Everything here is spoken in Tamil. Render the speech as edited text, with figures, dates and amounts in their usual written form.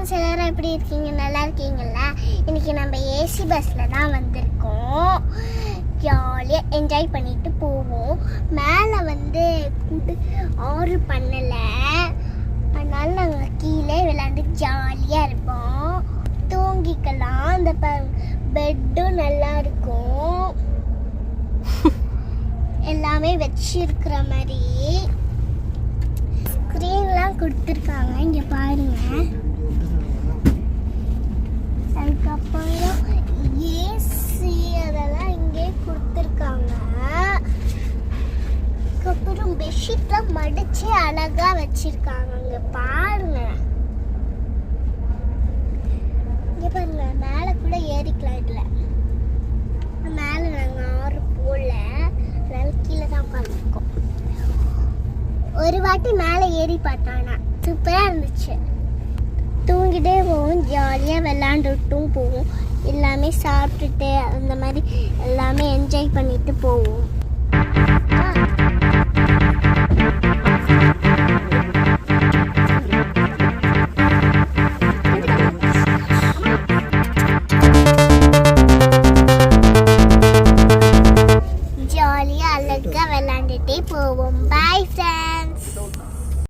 ஃப்ரெண்ட்ஸ், எல்லாரும் எப்படி இருக்கீங்க? நல்லா இருக்கீங்களா? இன்னைக்கு நம்ம ஏசி பஸ்ஸில் தான் வந்திருக்கோம். ஜாலியாக என்ஜாய் பண்ணிட்டு போவோம். மேலே வந்து ஆர்டர் பண்ணலை, அதனால நாங்கள் கீழே விளையாண்டு ஜாலியாக இருப்போம். தூங்கிக்கலாம். அந்த பெட்டும் நல்லா இருக்கும். எல்லாமே வச்சிருக்கிற மாதிரி ஸ்க்ரீன்லாம் கொடுத்துருக்காங்க. இங்கே பாருங்க. அதுக்கப்புறம் ஏசி அதெல்லாம் இங்கே கொடுத்துருக்காங்க. அதுக்கப்புறம் பெட்ஷீட்லாம் மடிச்சு அழகா வச்சிருக்காங்க. இங்கே பாருங்க. இங்கே பாருங்க, மேலே கூட ஏறிக்கலாம். இதில் மேலே நாங்கள் ஆறு போல, கீழே தான் உட்காந்துருக்கோம். ஒரு வாட்டி மேலே ஏறி பார்த்தானா சூப்பராக இருந்துச்சு. தூங்கிட்டே போவோம், ஜாலியாக விளாண்டுட்டும் போவோம். எல்லாமே சாப்பிட்டுட்டு அந்த மாதிரி எல்லாமே என்ஜாய் பண்ணிட்டு போவோம்.